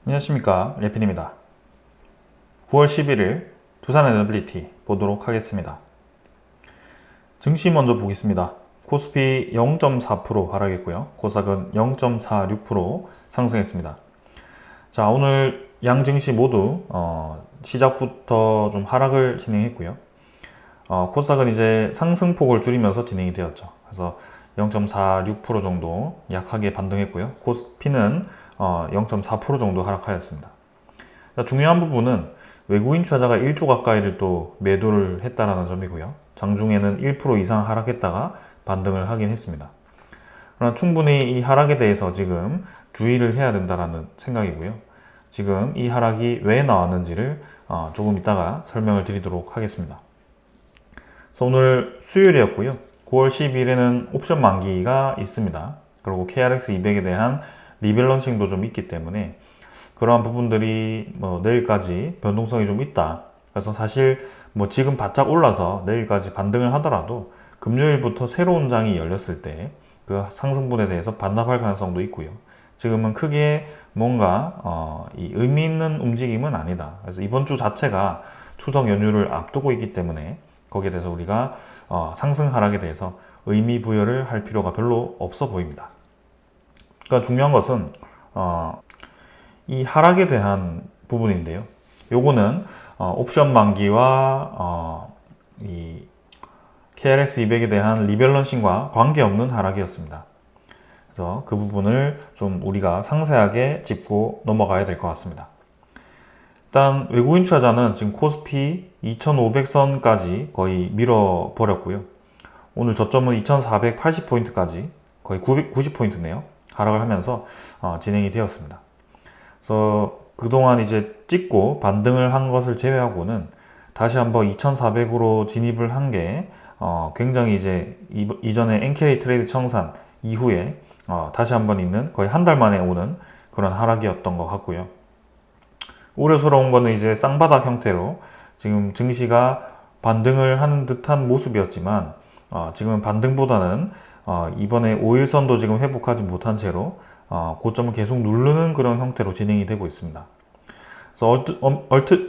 안녕하십니까, 레핀입니다. 9월 11일 두산 에너빌리티 보도록 하겠습니다. 증시 먼저 보겠습니다. 코스피 0.4% 하락했고요. 코스닥은 0.46% 상승했습니다. 자, 오늘 양 증시 모두 시작부터 좀 하락을 진행했고요. 코스닥은 이제 상승폭을 줄이면서 진행이 되었죠. 그래서 0.46% 정도 약하게 반등했고요. 코스피는 0.4% 정도 하락하였습니다. 중요한 부분은 외국인 투자자가 1조 가까이를 또 매도를 했다는 점이고요. 장중에는 1% 이상 하락했다가 반등을 하긴 했습니다. 그러나 충분히 이 하락에 대해서 지금 주의를 해야 된다는 생각이고요. 지금 이 하락이 왜 나왔는지를 조금 이따가 설명을 드리도록 하겠습니다. 그래서 오늘 수요일이었고요. 9월 10일에는 옵션 만기가 있습니다. 그리고 KRX 200에 대한 리밸런싱도 좀 있기 때문에 그러한 부분들이 내일까지 변동성이 좀 있다. 그래서 사실 지금 바짝 올라서 내일까지 반등을 하더라도 금요일부터 새로운 장이 열렸을 때 그 상승분에 대해서 반납할 가능성도 있고요. 지금은 크게 뭔가 이 의미 있는 움직임은 아니다. 그래서 이번 주 자체가 추석 연휴를 앞두고 있기 때문에 거기에 대해서 우리가 상승 하락에 대해서 의미 부여를 할 필요가 별로 없어 보입니다. 그러니까 중요한 것은 이 하락에 대한 부분인데요. 요거는 옵션 만기와 이 KRX 200에 대한 리밸런싱과 관계없는 하락이었습니다. 그래서 그 부분을 좀 우리가 상세하게 짚고 넘어가야 될 것 같습니다. 일단 외국인 투자자는 지금 코스피 2500선까지 거의 밀어버렸고요. 오늘 저점은 2480포인트까지 거의 990포인트네요. 하락을 하면서 진행이 되었습니다. 그래서 그동안 이제 찍고 반등을 한 것을 제외하고는 다시 한번 2400으로 진입을 한 게 굉장히 이제 이전에 NK 트레이드 청산 이후에 다시 한번 있는 거의 한 달 만에 오는 그런 하락이었던 것 같고요. 우려스러운 거는 이제 쌍바닥 형태로 지금 증시가 반등을 하는 듯한 모습이었지만 지금은 반등보다는 이번에 5일선도 지금 회복하지 못한 채로 고점을 계속 누르는 그런 형태로 진행이 되고 있습니다. 그래서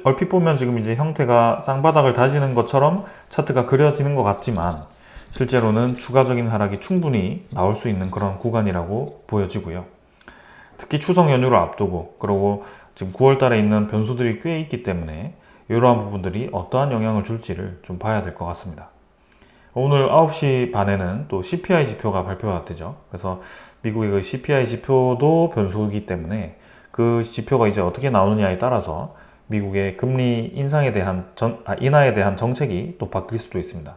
얼핏 보면 지금 이제 형태가 쌍바닥을 다지는 것처럼 차트가 그려지는 것 같지만 실제로는 추가적인 하락이 충분히 나올 수 있는 그런 구간이라고 보여지고요. 특히 추석 연휴를 앞두고 그리고 지금 9월 달에 있는 변수들이 꽤 있기 때문에 이러한 부분들이 어떠한 영향을 줄지를 좀 봐야 될 것 같습니다. 오늘 9시 반에는 또 CPI 지표가 발표가 되죠. 그래서 미국의 그 CPI 지표도 변수이기 때문에 그 지표가 이제 어떻게 나오느냐에 따라서 미국의 금리 인하에 대한 정책이 또 바뀔 수도 있습니다.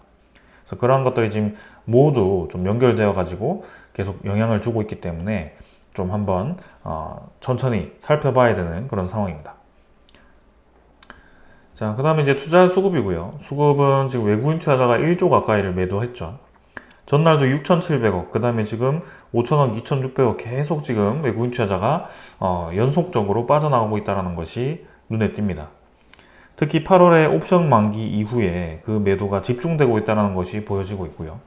그래서 그러한 것들이 지금 모두 좀 연결되어 가지고 계속 영향을 주고 있기 때문에 좀 한번 천천히 살펴봐야 되는 그런 상황입니다. 자, 그 다음에 이제 투자 수급이고요. 수급은 지금 외국인 투자자가 1조 가까이를 매도했죠. 전날도 6,700억, 그 다음에 지금 5,000억, 2,600억 계속 지금 외국인 투자자가 연속적으로 빠져나가고 있다는 것이 눈에 띕니다. 특히 8월에 옵션 만기 이후에 그 매도가 집중되고 있다는 것이 보여지고 있고요.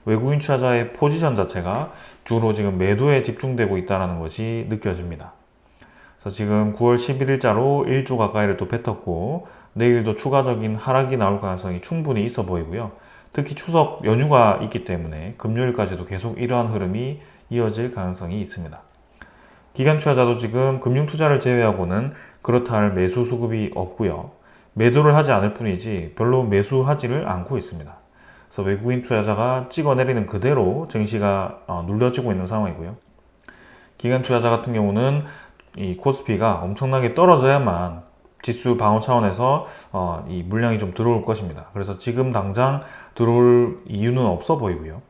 외국인 투자자의 포지션 자체가 주로 지금 매도에 집중되고 있다는 것이 느껴집니다. 그래서 지금 9월 11일자로 1조 가까이를 또 뱉었고 내일도 추가적인 하락이 나올 가능성이 충분히 있어 보이고요. 특히 추석 연휴가 있기 때문에 금요일까지도 계속 이러한 흐름이 이어질 가능성이 있습니다. 기관 투자자도 지금 금융 투자를 제외하고는 그렇다 할 매수 수급이 없고요. 매도를 하지 않을 뿐이지 별로 매수하지를 않고 있습니다. 그래서 외국인 투자자가 찍어내리는 그대로 증시가 눌려지고 있는 상황이고요. 기관 투자자 같은 경우는 이 코스피가 엄청나게 떨어져야만 지수 방어 차원에서 이 물량이 좀 들어올 것입니다. 그래서 지금 당장 들어올 이유는 없어 보이고요.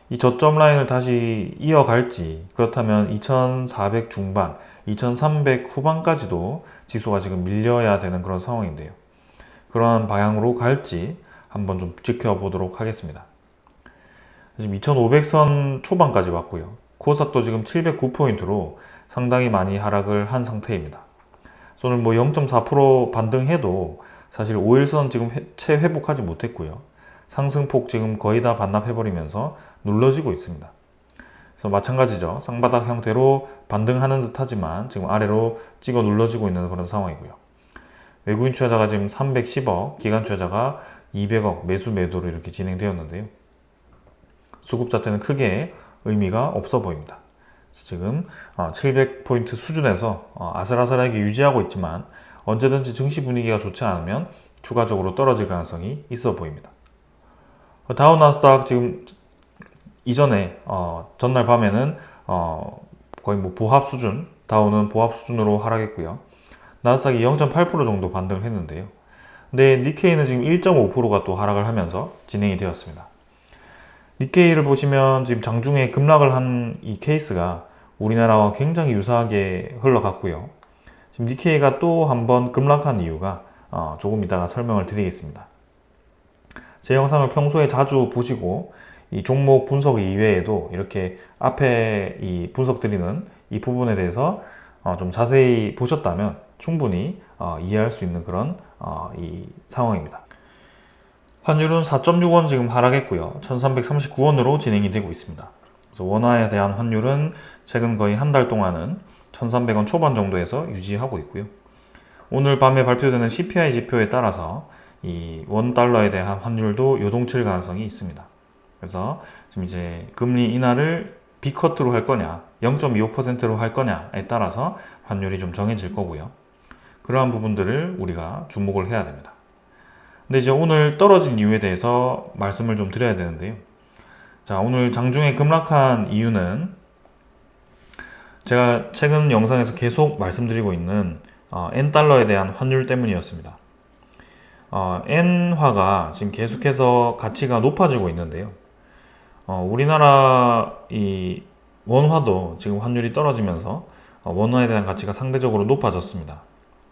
이 저점 라인을 다시 이어갈지 그렇다면 2400 중반, 2300 후반까지도 지수가 지금 밀려야 되는 그런 상황인데요. 그러한 방향으로 갈지 한번 좀 지켜보도록 하겠습니다. 지금 2500선 초반까지 왔고요. 코스닥도 지금 709포인트로 상당히 많이 하락을 한 상태입니다. 오늘 0.4% 반등해도 사실 5일선 지금 채 회복하지 못했고요. 상승폭 지금 거의 다 반납해버리면서 눌러지고 있습니다. 그래서 마찬가지죠. 쌍바닥 형태로 반등하는 듯 하지만 지금 아래로 찍어 눌러지고 있는 그런 상황이고요. 외국인 투자자가 지금 310억, 기관 투자자가 200억 매수 매도로 이렇게 진행되었는데요. 수급 자체는 크게 의미가 없어 보입니다. 지금 700포인트 수준에서 아슬아슬하게 유지하고 있지만 언제든지 증시 분위기가 좋지 않으면 추가적으로 떨어질 가능성이 있어 보입니다. 다우 나스닥 지금 이전에 전날 밤에는 거의 뭐 보합 수준, 다우는 보합 수준으로 하락했고요. 나스닥이 0.8% 정도 반등을 했는데요. 근데 니케이는 지금 1.5%가 또 하락을 하면서 진행이 되었습니다. 니케이를 보시면 지금 장중에 급락을 한 이 케이스가 우리나라와 굉장히 유사하게 흘러갔고요. 지금 니케이가 또 한번 급락한 이유가 조금 이따가 설명을 드리겠습니다. 제 영상을 평소에 자주 보시고 이 종목 분석 이외에도 이렇게 앞에 이 분석 드리는 이 부분에 대해서 좀 자세히 보셨다면 충분히 이해할 수 있는 그런 이 상황입니다. 환율은 4.6원 지금 하락했고요. 1339원으로 진행이 되고 있습니다. 그래서 원화에 대한 환율은 최근 거의 한 달 동안은 1300원 초반 정도에서 유지하고 있고요. 오늘 밤에 발표되는 CPI 지표에 따라서 이 원 달러에 대한 환율도 요동칠 가능성이 있습니다. 그래서 지금 이제 금리 인하를 B커트로 할 거냐, 0.25%로 할 거냐에 따라서 환율이 좀 정해질 거고요. 그러한 부분들을 우리가 주목을 해야 됩니다. 근데 이제 오늘 떨어진 이유에 대해서 말씀을 좀 드려야 되는데요. 자, 오늘 장중에 급락한 이유는 제가 최근 영상에서 계속 말씀드리고 있는 N달러에 대한 환율 때문이었습니다. N화가 지금 계속해서 가치가 높아지고 있는데요. 우리나라 이 원화도 지금 환율이 떨어지면서 원화에 대한 가치가 상대적으로 높아졌습니다.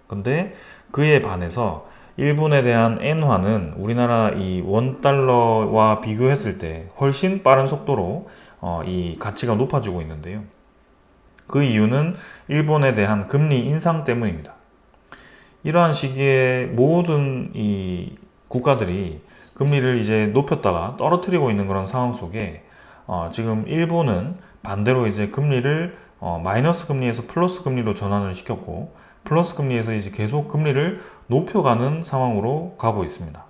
근데 그에 반해서 일본에 대한 엔화는 우리나라 이 원달러와 비교했을 때 훨씬 빠른 속도로 이 가치가 높아지고 있는데요. 그 이유는 일본에 대한 금리 인상 때문입니다. 이러한 시기에 모든 이 국가들이 금리를 이제 높였다가 떨어뜨리고 있는 그런 상황 속에 지금 일본은 반대로 이제 금리를 마이너스 금리에서 플러스 금리로 전환을 시켰고 플러스 금리에서 이제 계속 금리를 높여가는 상황으로 가고 있습니다.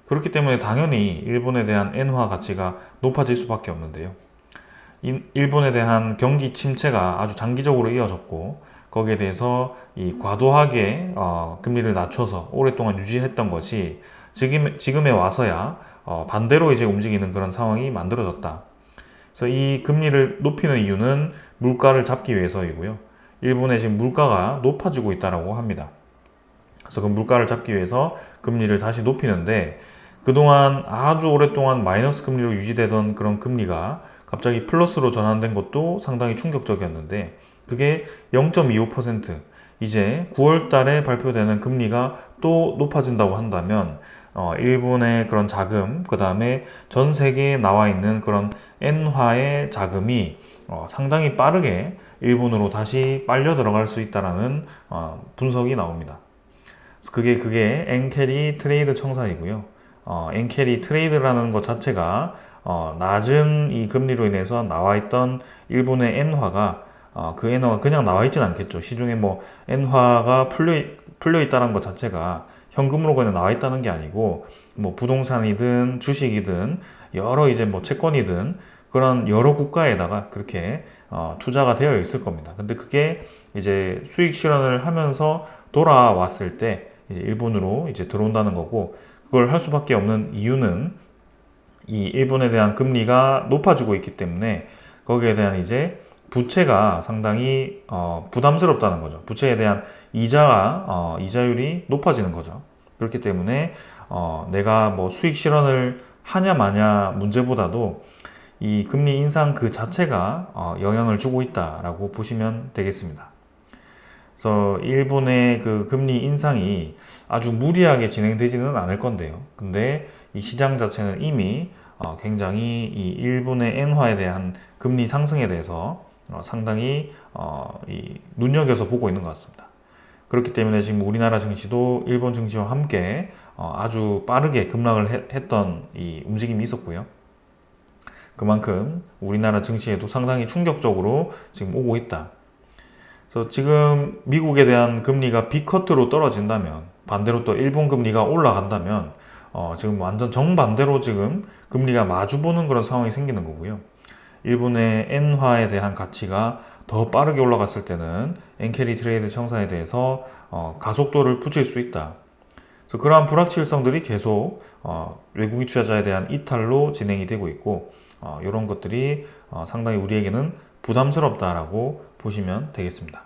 그렇기 때문에 당연히 일본에 대한 엔화 가치가 높아질 수밖에 없는데요. 일본에 대한 경기 침체가 아주 장기적으로 이어졌고 거기에 대해서 이 과도하게 금리를 낮춰서 오랫동안 유지했던 것이 지금에 와서야 반대로 이제 움직이는 그런 상황이 만들어졌다. 그래서 이 금리를 높이는 이유는 물가를 잡기 위해서이고요. 일본의 지금 물가가 높아지고 있다고 합니다. 그래서 그 물가를 잡기 위해서 금리를 다시 높이는데 그동안 아주 오랫동안 마이너스 금리로 유지되던 그런 금리가 갑자기 플러스로 전환된 것도 상당히 충격적이었는데 그게 0.25% 이제 9월 달에 발표되는 금리가 또 높아진다고 한다면 일본의 그런 자금, 그 다음에 전 세계에 나와 있는 그런 엔화의 자금이 상당히 빠르게 일본으로 다시 빨려 들어갈 수 있다라는 분석이 나옵니다. 그게 엔캐리 트레이드 청산이고요. 엔캐리 트레이드라는 것 자체가 낮은 이 금리로 인해서 나와 있던 일본의 엔화가 그 엔화가 그냥 나와 있진 않겠죠. 시중에 뭐 엔화가 풀려 있다는 것 자체가 현금으로 그냥 나와 있다는 게 아니고 뭐 부동산이든 주식이든 여러 이제 뭐 채권이든 그런 여러 국가에다가 그렇게 투자가 되어 있을 겁니다. 근데 그게 이제 수익 실현을 하면서 돌아왔을 때 이제 일본으로 이제 들어온다는 거고 그걸 할 수밖에 없는 이유는 이 일본에 대한 금리가 높아지고 있기 때문에 거기에 대한 이제 부채가 상당히 부담스럽다는 거죠. 부채에 대한 이자율이 높아지는 거죠. 그렇기 때문에 내가 뭐 수익 실현을 하냐 마냐 문제보다도 이 금리 인상 그 자체가 영향을 주고 있다라고 보시면 되겠습니다. 그래서 일본의 그 금리 인상이 아주 무리하게 진행되지는 않을 건데요. 근데 이 시장 자체는 이미 굉장히 이 일본의 엔화에 대한 금리 상승에 대해서 상당히 눈여겨서 보고 있는 것 같습니다. 그렇기 때문에 지금 우리나라 증시도 일본 증시와 함께 아주 빠르게 급락을 했던 이 움직임이 있었고요. 그만큼 우리나라 증시에도 상당히 충격적으로 지금 오고 있다. 그래서 지금 미국에 대한 금리가 B커트로 떨어진다면, 반대로 또 일본 금리가 올라간다면 지금 완전 정반대로 지금 금리가 마주보는 그런 상황이 생기는 거고요. 일본의 엔화에 대한 가치가 더 빠르게 올라갔을 때는 엔캐리 트레이드 청산에 대해서 가속도를 붙일 수 있다. 그래서 그러한 불확실성들이 계속 외국인 투자자에 대한 이탈로 진행이 되고 있고, 이런 것들이 상당히 우리에게는 부담스럽다라고 보시면 되겠습니다.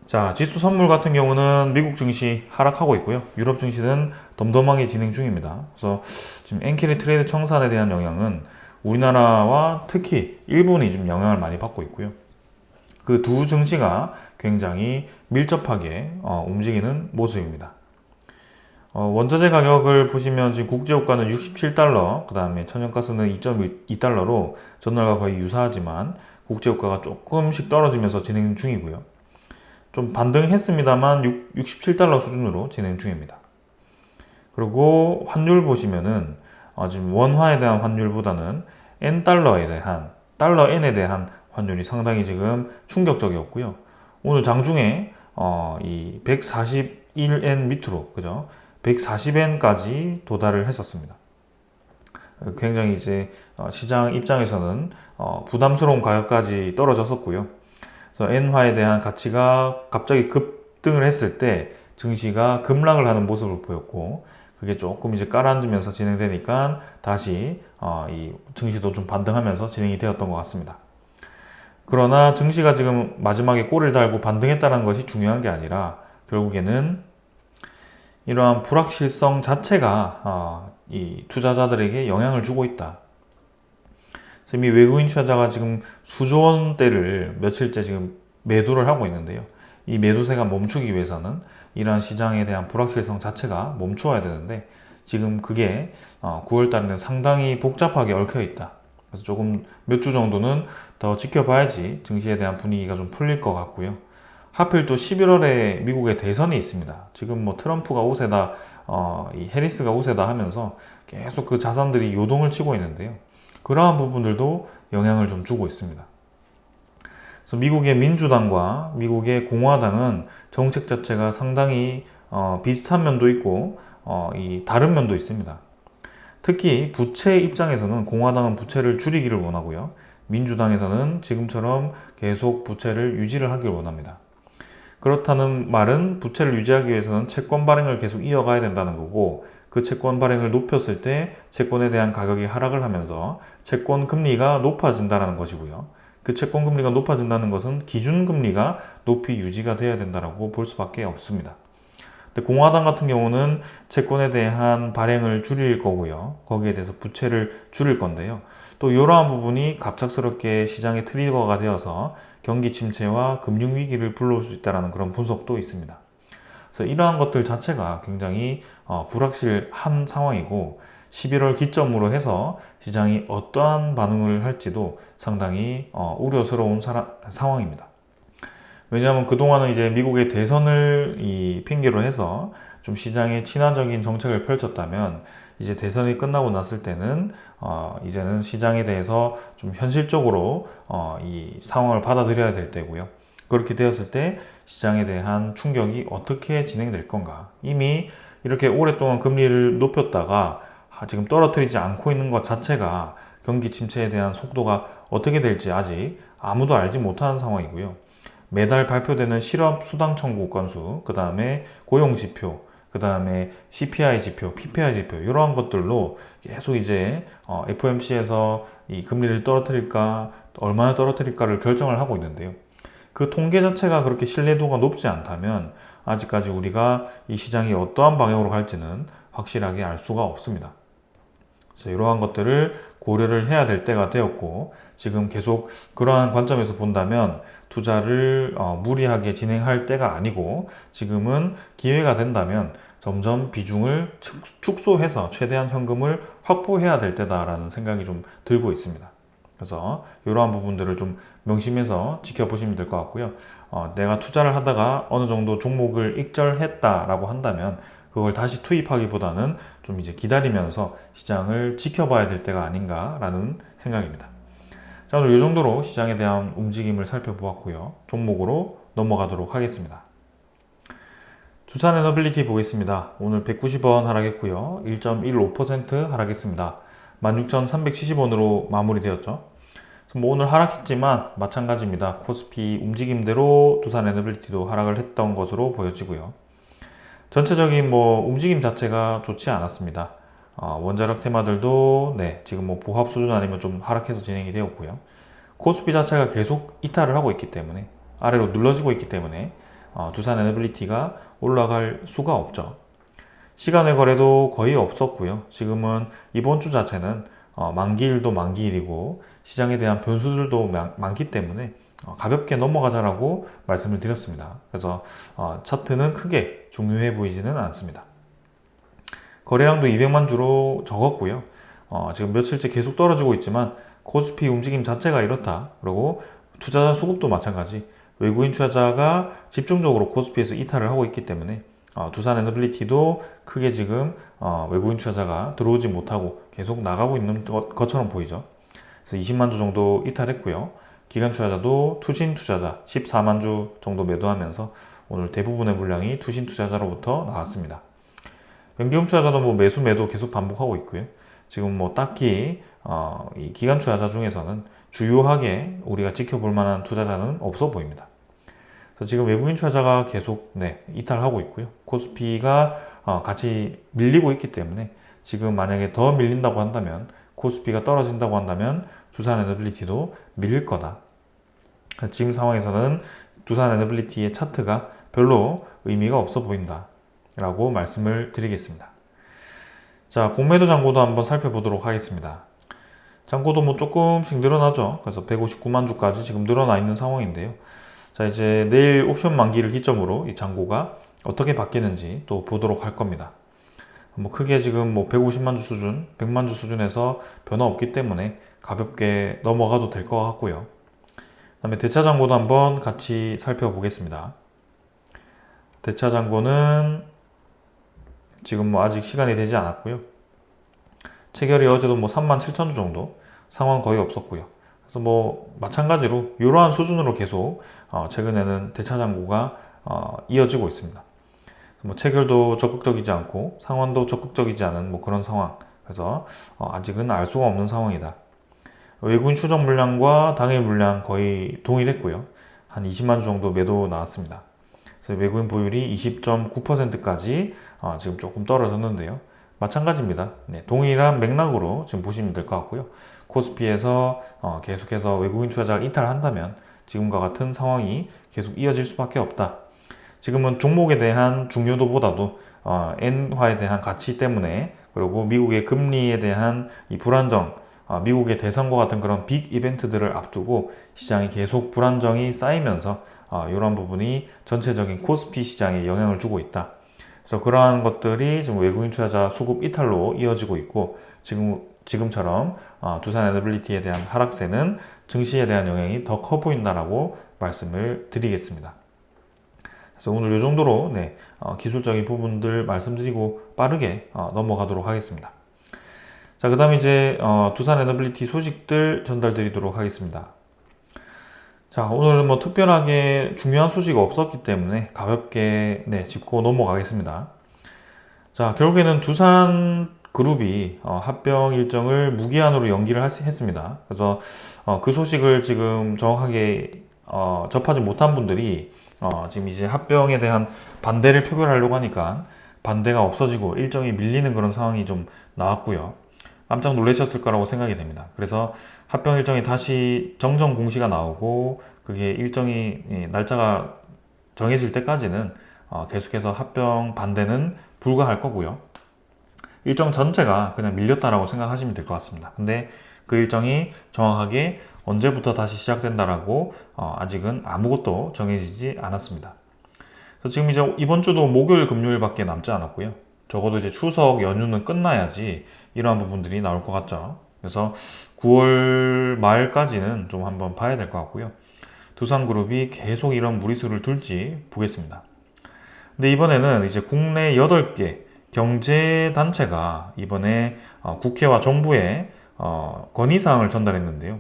자, 지수 선물 같은 경우는 미국 증시 하락하고 있고요. 유럽 증시는 덤덤하게 진행 중입니다. 그래서 지금 엔캐리 트레이드 청산에 대한 영향은 우리나라와 특히 일본이 좀 영향을 많이 받고 있고요. 그 두 증시가 굉장히 밀접하게 움직이는 모습입니다. 원자재 가격을 보시면 지금 국제유가는 67달러, 그 다음에 천연가스는 2.2달러로 전날과 거의 유사하지만 국제유가가 조금씩 떨어지면서 진행 중이고요. 좀 반등했습니다만 67달러 수준으로 진행 중입니다. 그리고 환율 보시면은 지금 원화에 대한 환율보다는 달러 N에 대한 환율이 상당히 지금 충격적이었고요. 오늘 장중에 이 141엔 밑으로, 그죠? 140엔까지 도달을 했었습니다. 굉장히 이제 시장 입장에서는 부담스러운 가격까지 떨어졌었고요. 그래서 엔화에 대한 가치가 갑자기 급등을 했을 때 증시가 급락을 하는 모습을 보였고, 그게 조금 이제 깔아앉으면서 진행되니까 다시 이 증시도 좀 반등하면서 진행이 되었던 것 같습니다. 그러나 증시가 지금 마지막에 꼬리를 달고 반등했다는 것이 중요한 게 아니라 결국에는 이러한 불확실성 자체가 이 투자자들에게 영향을 주고 있다. 이미 외국인 투자자가 지금 수조 원대를 며칠째 지금 매도를 하고 있는데요. 이 매도세가 멈추기 위해서는 이러한 시장에 대한 불확실성 자체가 멈추어야 되는데, 지금 그게 9월 달에는 상당히 복잡하게 얽혀 있다. 그래서 조금 몇 주 정도는 더 지켜봐야지 증시에 대한 분위기가 좀 풀릴 것 같고요. 하필 또 11월에 미국의 대선이 있습니다. 지금 뭐 트럼프가 우세다, 이 해리스가 우세다 하면서 계속 그 자산들이 요동을 치고 있는데요. 그러한 부분들도 영향을 좀 주고 있습니다. 그래서 미국의 민주당과 미국의 공화당은 정책 자체가 상당히 비슷한 면도 있고 이 다른 면도 있습니다. 특히 부채 입장에서는 공화당은 부채를 줄이기를 원하고요. 민주당에서는 지금처럼 계속 부채를 유지를 하길 원합니다. 그렇다는 말은 부채를 유지하기 위해서는 채권 발행을 계속 이어가야 된다는 거고, 그 채권 발행을 높였을 때 채권에 대한 가격이 하락을 하면서 채권 금리가 높아진다는 것이고요. 그 채권 금리가 높아진다는 것은 기준 금리가 높이 유지가 돼야 된다고 볼 수밖에 없습니다. 근데 공화당 같은 경우는 채권에 대한 발행을 줄일 거고요. 거기에 대해서 부채를 줄일 건데요. 또 이러한 부분이 갑작스럽게 시장의 트리거가 되어서 경기 침체와 금융 위기를 불러올 수 있다는 그런 분석도 있습니다. 그래서 이러한 것들 자체가 굉장히 불확실한 상황이고, 11월 기점으로 해서 시장이 어떠한 반응을 할지도 상당히 우려스러운 상황입니다. 왜냐하면 그동안은 이제 미국의 대선을 핑계로 해서 좀 시장에 친화적인 정책을 펼쳤다면, 이제 대선이 끝나고 났을 때는 이제는 시장에 대해서 좀 현실적으로 이 상황을 받아들여야 될 때고요. 그렇게 되었을 때 시장에 대한 충격이 어떻게 진행될 건가. 이미 이렇게 오랫동안 금리를 높였다가 지금 떨어뜨리지 않고 있는 것 자체가 경기 침체에 대한 속도가 어떻게 될지 아직 아무도 알지 못하는 상황이고요. 매달 발표되는 실업 수당 청구 건수, 그 다음에 고용 지표, 그 다음에 CPI 지표, PPI 지표, 이러한 것들로 계속 이제 FOMC에서 이 금리를 떨어뜨릴까, 얼마나 떨어뜨릴까를 결정을 하고 있는데요. 그 통계 자체가 그렇게 신뢰도가 높지 않다면 아직까지 우리가 이 시장이 어떠한 방향으로 갈지는 확실하게 알 수가 없습니다. 그래서 이러한 것들을 고려를 해야 될 때가 되었고, 지금 계속 그러한 관점에서 본다면 투자를 무리하게 진행할 때가 아니고, 지금은 기회가 된다면 점점 비중을 축소해서 최대한 현금을 확보해야 될 때다라는 생각이 좀 들고 있습니다. 그래서 이러한 부분들을 좀 명심해서 지켜보시면 될 것 같고요. 내가 투자를 하다가 어느 정도 종목을 익절했다라고 한다면 그걸 다시 투입하기보다는 좀 이제 기다리면서 시장을 지켜봐야 될 때가 아닌가라는 생각입니다. 자, 오늘 이 정도로 시장에 대한 움직임을 살펴보았고요. 종목으로 넘어가도록 하겠습니다. 두산에너빌리티 보겠습니다. 오늘 190원 하락했고요. 1.15% 하락했습니다. 16,370원으로 마무리되었죠. 뭐 오늘 하락했지만 마찬가지입니다. 코스피 움직임대로 두산에너빌리티도 하락을 했던 것으로 보여지고요. 전체적인 뭐 움직임 자체가 좋지 않았습니다. 원자력 테마들도 지금 뭐 보합 수준 아니면 좀 하락해서 진행이 되었고요. 코스피 자체가 계속 이탈을 하고 있기 때문에 아래로 눌러지고 있기 때문에 두산에너빌리티가 올라갈 수가 없죠. 시간의 거래도 거의 없었고요. 지금은 이번 주 자체는 만기일도 만기일이고 시장에 대한 변수들도 많기 때문에 가볍게 넘어가자라고 말씀을 드렸습니다. 그래서 차트는 크게 중요해 보이지는 않습니다. 거래량도 200만 주로 적었고요. 지금 며칠째 계속 떨어지고 있지만 코스피 움직임 자체가 이렇다. 그리고 투자자 수급도 마찬가지. 외국인 투자자가 집중적으로 코스피에서 이탈을 하고 있기 때문에 두산에너빌리티도 크게 지금 외국인 투자자가 들어오지 못하고 계속 나가고 있는 것처럼 보이죠. 그래서 20만 주 정도 이탈했고요. 기관 투자자도 투신 투자자 14만 주 정도 매도하면서 오늘 대부분의 물량이 투신 투자자로부터 나왔습니다. 연기금 투자자도 뭐 매수 매도 계속 반복하고 있고요. 지금 뭐 딱히 이 기관 투자자 중에서는 주요하게 우리가 지켜볼 만한 투자자는 없어 보입니다. 그래서 지금 외국인 투자자가 계속 이탈하고 있고요. 코스피가 같이 밀리고 있기 때문에 지금 만약에 더 밀린다고 한다면 코스피가 떨어진다고 한다면 두산에너빌리티도 밀릴 거다. 지금 상황에서는 두산에너빌리티의 차트가 별로 의미가 없어 보인다 라고 말씀을 드리겠습니다. 자, 공매도 잔고도 한번 살펴보도록 하겠습니다. 잔고도 뭐 조금씩 늘어나죠. 그래서 159만 주까지 지금 늘어나 있는 상황인데요. 자, 이제 내일 옵션 만기를 기점으로 이 잔고가 어떻게 바뀌는지 또 보도록 할 겁니다. 뭐 크게 지금 뭐 150만 주 수준, 100만 주 수준에서 변화 없기 때문에 가볍게 넘어가도 될 것 같고요. 그 다음에 대차 잔고도 한번 같이 살펴보겠습니다. 대차 잔고는 지금 뭐 아직 시간이 되지 않았고요. 체결이 어제도 뭐 37,000주 정도, 상황 거의 없었고요. 그래서 뭐 마찬가지로 이러한 수준으로 계속 최근에는 대차 잔고가 이어지고 있습니다. 뭐 체결도 적극적이지 않고 상환도 적극적이지 않은 뭐 그런 상황. 그래서 아직은 알 수가 없는 상황이다. 외국인 추정 물량과 당일 물량 거의 동일했고요. 한 20만 주 정도 매도 나왔습니다. 그래서 외국인 보율이 20.9%까지 지금 조금 떨어졌는데요. 마찬가지입니다. 동일한 맥락으로 지금 보시면 될 것 같고요. 코스피에서 계속해서 외국인 투자자가 이탈한다면 지금과 같은 상황이 계속 이어질 수밖에 없다. 지금은 종목에 대한 중요도보다도 엔화에 대한 가치 때문에 그리고 미국의 금리에 대한 이 불안정, 미국의 대선과 같은 그런 빅 이벤트들을 앞두고 시장이 계속 불안정이 쌓이면서 이런 부분이 전체적인 코스피 시장에 영향을 주고 있다. 그래서 그러한 것들이 지금 외국인 투자자 수급 이탈로 이어지고 있고 지금처럼 두산에너빌리티에 대한 하락세는 증시에 대한 영향이 더 커 보인다라고 말씀을 드리겠습니다. 그래서 오늘 이 정도로 기술적인 부분들 말씀드리고 빠르게 넘어가도록 하겠습니다. 자, 그 다음에 이제 두산에너빌리티 소식들 전달드리도록 하겠습니다. 자, 오늘은 뭐 특별하게 중요한 소식 없었기 때문에 가볍게 짚고 넘어가겠습니다. 자, 결국에는 두산 그룹이 합병 일정을 무기한으로 연기를 했습니다. 그래서 그 소식을 지금 정확하게 접하지 못한 분들이 지금 이제 합병에 대한 반대를 표결하려고 하니까 반대가 없어지고 일정이 밀리는 그런 상황이 좀 나왔고요. 깜짝 놀라셨을 거라고 생각이 됩니다. 그래서 합병 일정이 다시 정정 공시가 나오고 그게 일정이 날짜가 정해질 때까지는 계속해서 합병 반대는 불가할 거고요. 일정 전체가 그냥 밀렸다라고 생각하시면 될 것 같습니다. 근데 그 일정이 정확하게 언제부터 다시 시작된다라고 아직은 아무것도 정해지지 않았습니다. 그래서 지금 이제 이번 주도 목요일, 금요일밖에 남지 않았고요. 적어도 이제 추석 연휴는 끝나야지 이러한 부분들이 나올 것 같죠. 그래서 9월 말까지는 좀 한번 봐야 될 것 같고요. 두산그룹이 계속 이런 무리수를 둘지 보겠습니다. 근데 이번에는 이제 국내 8개 경제단체가 이번에 국회와 정부에 건의사항을 전달했는데요.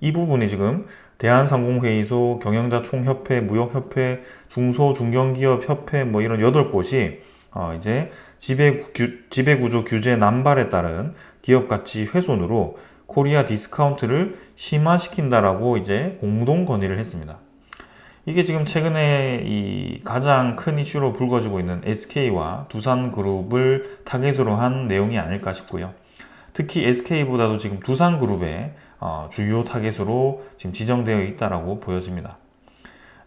이 부분이 지금 대한상공회의소, 경영자총협회, 무역협회, 중소중견기업협회 뭐 이런 8곳이 이제 지배구조 규제 남발에 따른 기업가치 훼손으로 코리아 디스카운트를 심화시킨다라고 이제 공동 건의를 했습니다. 이게 지금 최근에 이 가장 큰 이슈로 불거지고 있는 SK와 두산그룹을 타겟으로 한 내용이 아닐까 싶고요. 특히 SK보다도 지금 두산그룹의 주요 타겟으로 지금 지정되어 있다라고 보여집니다.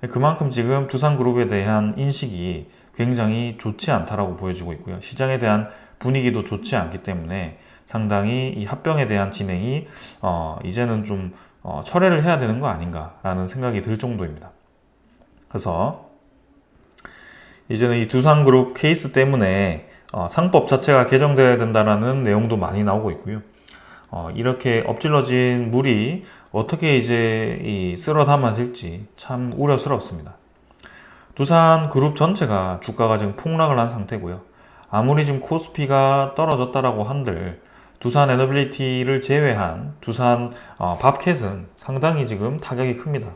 그만큼 지금 두산그룹에 대한 인식이 굉장히 좋지 않다라고 보여지고 있고요. 시장에 대한 분위기도 좋지 않기 때문에 상당히 이 합병에 대한 진행이 이제는 좀 철회를 해야 되는 거 아닌가라는 생각이 들 정도입니다. 그래서 이제는 이 두산그룹 케이스 때문에 상법 자체가 개정되어야 된다라는 내용도 많이 나오고 있고요. 이렇게 엎질러진 물이 어떻게 이제 쓸어 담아질지 참 우려스럽습니다. 두산그룹 전체가 주가가 지금 폭락을 한 상태고요. 아무리 지금 코스피가 떨어졌다라고 한들 두산 에너빌리티를 제외한 두산 밥캣은 상당히 지금 타격이 큽니다.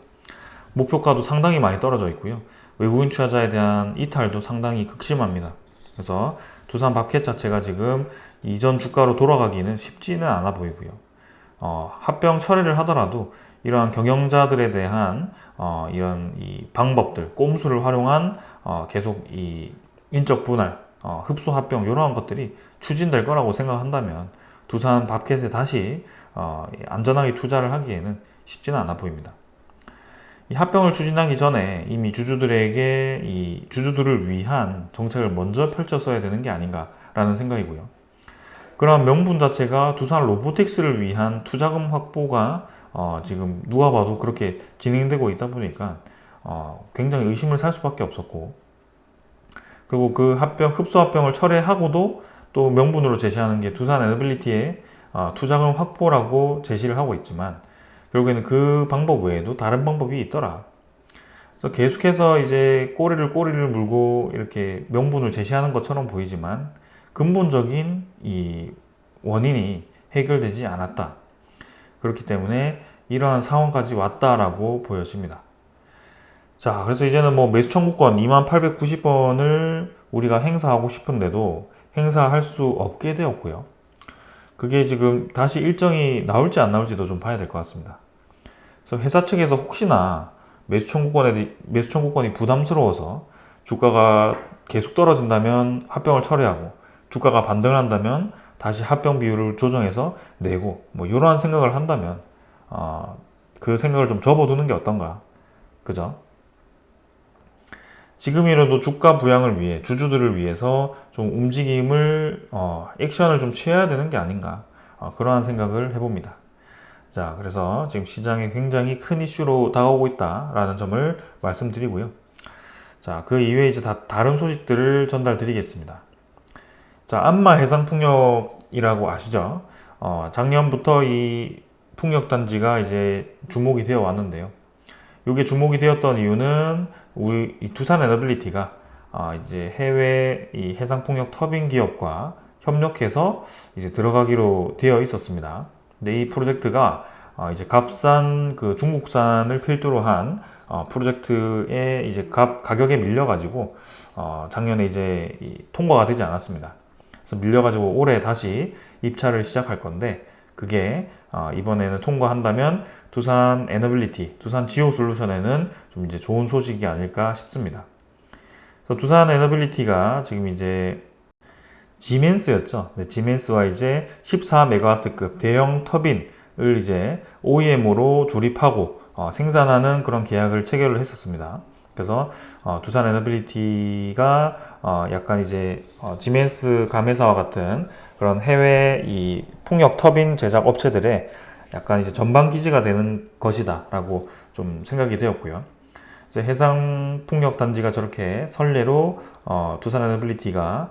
목표가도 상당히 많이 떨어져 있고요. 외국인 투자자에 대한 이탈도 상당히 극심합니다. 그래서 두산 밥캣 자체가 지금 이전 주가로 돌아가기는 쉽지는 않아 보이고요. 합병 처리를 하더라도 이러한 경영자들에 대한 이런 이 방법들, 꼼수를 활용한 계속 이 인적 분할, 흡수 합병 이러한 것들이 추진될 거라고 생각한다면 두산 밥캣에 다시 안전하게 투자를 하기에는 쉽지는 않아 보입니다. 이 합병을 추진하기 전에 이미 주주들에게 이 주주들을 위한 정책을 먼저 펼쳤어야 되는 게 아닌가라는 생각이고요. 그런 명분 자체가 두산 로보틱스를 위한 투자금 확보가 지금 누가 봐도 그렇게 진행되고 있다 보니까 굉장히 의심을 살 수밖에 없었고, 그리고 그 합병, 흡수 합병을 철회하고도 또 명분으로 제시하는 게 두산 에너빌리티의 투자금 확보라고 제시를 하고 있지만 결국에는 그 방법 외에도 다른 방법이 있더라. 그래서 계속해서 이제 꼬리를 물고 이렇게 명분을 제시하는 것처럼 보이지만 근본적인 이 원인이 해결되지 않았다. 그렇기 때문에 이러한 상황까지 왔다라고 보여집니다. 자, 그래서 이제는 뭐 매수 청구권 2890원을 우리가 행사하고 싶은데도 행사할 수 없게 되었고요. 그게 지금 다시 일정이 나올지 안 나올지도 좀 봐야 될 것 같습니다. 그래서 회사 측에서 혹시나 매수 청구권이 부담스러워서 주가가 계속 떨어진다면 합병을 철회하고 주가가 반등을 한다면 다시 합병 비율을 조정해서 내고 뭐 이러한 생각을 한다면 그 생각을 좀 접어두는 게 어떤가, 그죠? 지금이라도 주가 부양을 위해 주주들을 위해서 좀 움직임을 액션을 좀 취해야 되는 게 아닌가, 그러한 생각을 해봅니다. 자, 그래서 지금 시장에 굉장히 큰 이슈로 다가오고 있다라는 점을 말씀드리고요. 자, 그 이외에 이제 다른 소식들을 전달드리겠습니다. 자, 안마 해상풍력이라고 아시죠? 작년부터 이 풍력단지가 이제 주목이 되어 왔는데요. 이게 주목이 되었던 이유는 우리 이 두산 에너빌리티가 이제 해외 이 해상풍력 터빈 기업과 협력해서 이제 들어가기로 되어 있었습니다. 근데 이 프로젝트가 이제 값싼 그 중국산을 필두로 한 프로젝트에 이제 가격에 밀려가지고 작년에 이제 통과가 되지 않았습니다. 그래서 밀려가지고 올해 다시 입찰을 시작할 건데 그게 이번에는 통과한다면 두산 에너빌리티, 두산 지오솔루션에는 좀 이제 좋은 소식이 아닐까 싶습니다. 그래서 두산 에너빌리티가 지금 이제 지멘스였죠. 네, 지멘스와 이제 14메가와트급 대형 터빈을 이제 OEM으로 조립하고 생산하는 그런 계약을 체결을 했었습니다. 그래서 두산 에너빌리티가 약간 이제 지멘스 가메사와 같은 그런 해외 이 풍력 터빈 제작 업체들의 약간 이제 전방 기지가 되는 것이다라고 좀 생각이 되었고요. 이제 해상 풍력 단지가 저렇게 선례로 두산 에너빌리티가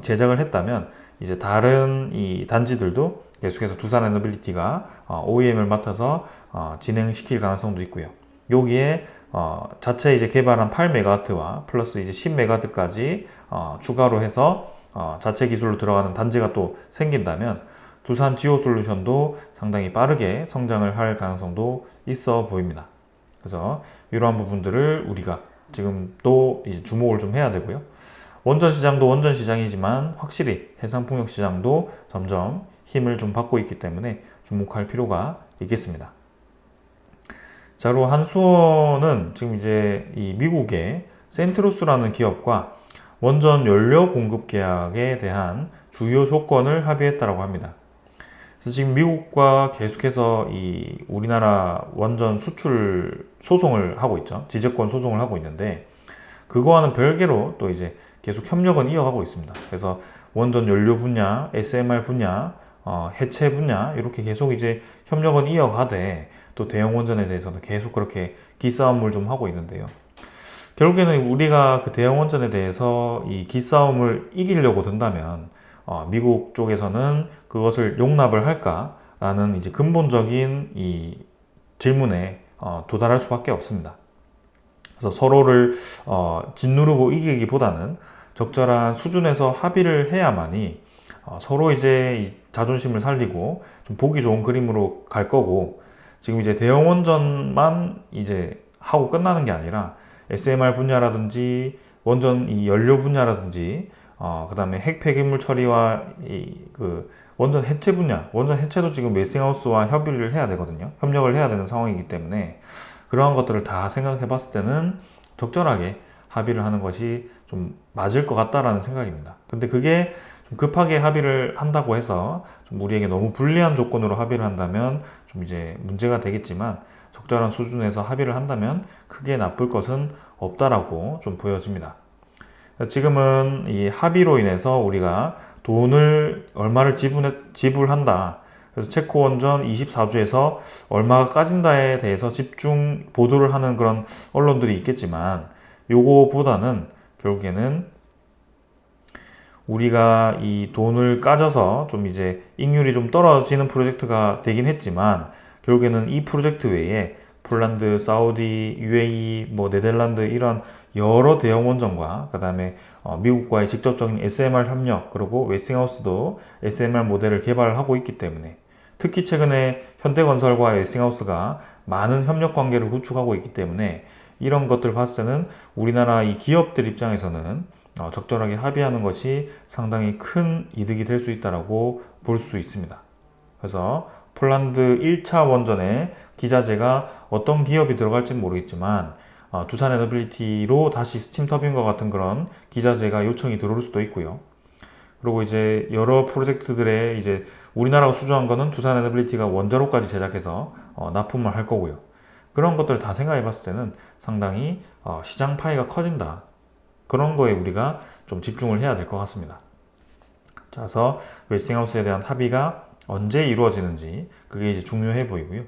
제작을 했다면 이제 다른 이 단지들도 계속해서 두산 에너빌리티가 OEM을 맡아서 진행시킬 가능성도 있고요. 여기에 자체 이제 개발한 8메가와트와 플러스 이제 10메가와트까지 추가로 해서 자체 기술로 들어가는 단지가 또 생긴다면 두산 지오솔루션도 상당히 빠르게 성장을 할 가능성도 있어 보입니다. 그래서 이러한 부분들을 우리가 지금 또 이제 주목을 좀 해야 되고요. 원전 시장도 원전 시장이지만 확실히 해상풍력 시장도 점점 힘을 좀 받고 있기 때문에 주목할 필요가 있겠습니다. 자, 그리고 한수원은 지금 이제 이 미국의 센트루스라는 기업과 원전 연료 공급 계약에 대한 주요 조건을 합의했다고 합니다. 그래서 지금 미국과 계속해서 이 우리나라 원전 수출 소송을 하고 있죠. 지적권 소송을 하고 있는데 그거와는 별개로 또 이제 계속 협력은 이어가고 있습니다. 그래서 원전 연료 분야, SMR 분야, 해체 분야 이렇게 계속 이제 협력은 이어가되 또 대형 원전에 대해서는 계속 그렇게 기싸움을 좀 하고 있는데요. 결국에는 우리가 그 대형 원전에 대해서 이 기싸움을 이기려고 든다면 미국 쪽에서는 그것을 용납을 할까라는 이제 근본적인 이 질문에 도달할 수밖에 없습니다. 그래서 서로를 짓누르고 이기기보다는 적절한 수준에서 합의를 해야만이 서로 이제 이 자존심을 살리고 좀 보기 좋은 그림으로 갈 거고, 지금 이제 대형 원전만 이제 하고 끝나는 게 아니라 SMR 분야라든지 원전 이 연료 분야라든지 그다음에 핵 폐기물 처리와 그 원전 해체 분야, 원전 해체도 지금 웨스팅하우스와 협의를 해야 되거든요. 협력을 해야 되는 상황이기 때문에 그러한 것들을 다 생각해 봤을 때는 적절하게 합의를 하는 것이 좀 맞을 것 같다라는 생각입니다. 근데 그게 좀 급하게 합의를 한다고 해서 좀 우리에게 너무 불리한 조건으로 합의를 한다면 좀 이제 문제가 되겠지만, 적절한 수준에서 합의를 한다면 크게 나쁠 것은 없다라고 좀 보여집니다. 지금은 이 합의로 인해서 우리가 돈을 얼마를 지불한다. 그래서 체코 원전 24주에서 얼마가 까진다에 대해서 집중 보도를 하는 그런 언론들이 있겠지만, 요거보다는 결국에는 우리가 이 돈을 까져서 좀 이제 이익률이 좀 떨어지는 프로젝트가 되긴 했지만, 결국에는 이 프로젝트 외에 폴란드, 사우디, UAE, 뭐 네덜란드 이런 여러 대형 원전과 그 다음에 미국과의 직접적인 SMR 협력, 그리고 웨스팅하우스도 SMR 모델을 개발하고 있기 때문에, 특히 최근에 현대건설과 웨스팅하우스가 많은 협력 관계를 구축하고 있기 때문에 이런 것들 봤을 때는 우리나라 이 기업들 입장에서는 적절하게 합의하는 것이 상당히 큰 이득이 될 수 있다고 볼 수 있습니다. 그래서 폴란드 1차 원전의 기자재가 어떤 기업이 들어갈지는 모르겠지만 두산 에너빌리티로 다시 스팀 터빈과 같은 그런 기자재가 요청이 들어올 수도 있고요. 그리고 이제 여러 프로젝트들에 이제 우리나라가 수주한 거는 두산 에너빌리티가 원자로까지 제작해서 납품을 할 거고요. 그런 것들 다 생각해 봤을 때는 상당히 시장 파이가 커진다. 그런 거에 우리가 좀 집중을 해야 될 것 같습니다. 자, 그래서 웨스팅하우스에 대한 합의가 언제 이루어지는지 그게 이제 중요해 보이고요.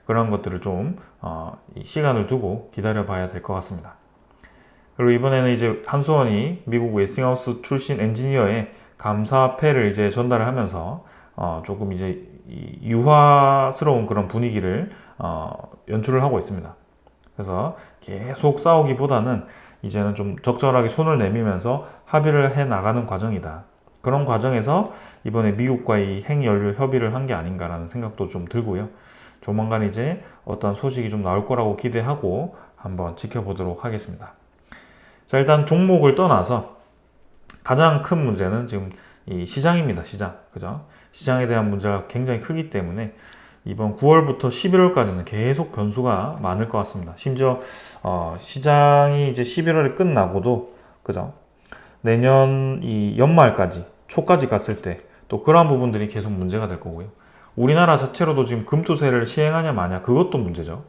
그런 것들을 좀 시간을 두고 기다려 봐야 될 것 같습니다. 그리고 이번에는 이제 한수원이 미국 웨스팅하우스 출신 엔지니어의 감사패를 이제 전달을 하면서 조금 이제 유화스러운 그런 분위기를 연출을 하고 있습니다. 그래서 계속 싸우기보다는 이제는 좀 적절하게 손을 내밀면서 합의를 해 나가는 과정이다. 그런 과정에서 이번에 미국과의 핵연료 협의를 한 게 아닌가라는 생각도 좀 들고요. 조만간 이제 어떤 소식이 좀 나올 거라고 기대하고 한번 지켜보도록 하겠습니다. 자, 일단 종목을 떠나서 가장 큰 문제는 지금 이 시장입니다. 시장. 그죠? 시장에 대한 문제가 굉장히 크기 때문에 이번 9월부터 11월까지는 계속 변수가 많을 것 같습니다. 심지어 시장이 이제 11월에 끝나고도, 그죠? 내년 이 연말까지, 초까지 갔을 때 또 그러한 부분들이 계속 문제가 될 거고요. 우리나라 자체로도 지금 금투세를 시행하냐 마냐, 그것도 문제죠.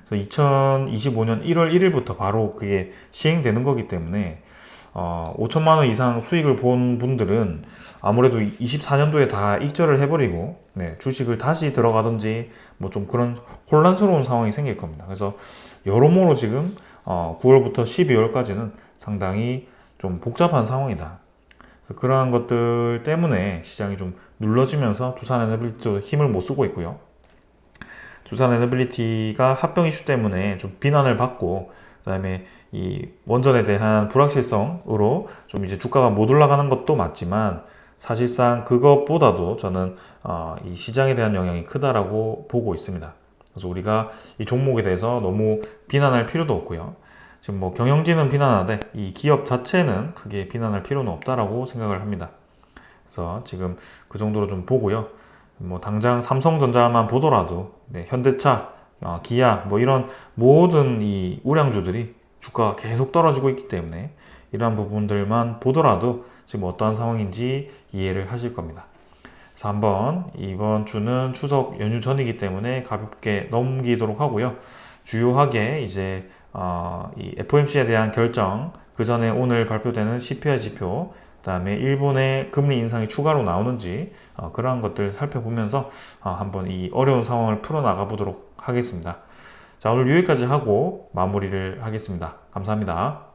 그래서 2025년 1월 1일부터 바로 그게 시행되는 거기 때문에 5천만 원 이상 수익을 본 분들은 아무래도 24년도에 다 익절을 해버리고 주식을 다시 들어가든지 뭐 좀 그런 혼란스러운 상황이 생길 겁니다. 그래서 여러모로 지금 9월부터 12월까지는 상당히 좀 복잡한 상황이다. 그러한 것들 때문에 시장이 좀 눌러지면서 두산 에너빌리티도 힘을 못 쓰고 있고요. 두산 에너빌리티가 합병 이슈 때문에 좀 비난을 받고, 그다음에 이 원전에 대한 불확실성으로 좀 이제 주가가 못 올라가는 것도 맞지만, 사실상 그것보다도 저는 이 시장에 대한 영향이 크다라고 보고 있습니다. 그래서 우리가 이 종목에 대해서 너무 비난할 필요도 없고요. 지금 뭐 경영진은 비난하되 이 기업 자체는 크게 비난할 필요는 없다라고 생각을 합니다. 그래서 지금 그 정도로 좀 보고요. 뭐 당장 삼성전자만 보더라도 네, 현대차, 기아 뭐 이런 모든 이 우량주들이 주가가 계속 떨어지고 있기 때문에 이러한 부분들만 보더라도 지금 어떠한 상황인지 이해를 하실 겁니다. 그래서 한번 이번 주는 추석 연휴 전이기 때문에 가볍게 넘기도록 하고요. 주요하게 이제 이 FOMC에 대한 결정, 그 전에 오늘 발표되는 CPI 지표, 그다음에 일본의 금리 인상이 추가로 나오는지 그러한 것들 살펴보면서 한번 이 어려운 상황을 풀어나가 보도록 하겠습니다. 자, 오늘 여기까지 하고 마무리를 하겠습니다. 감사합니다.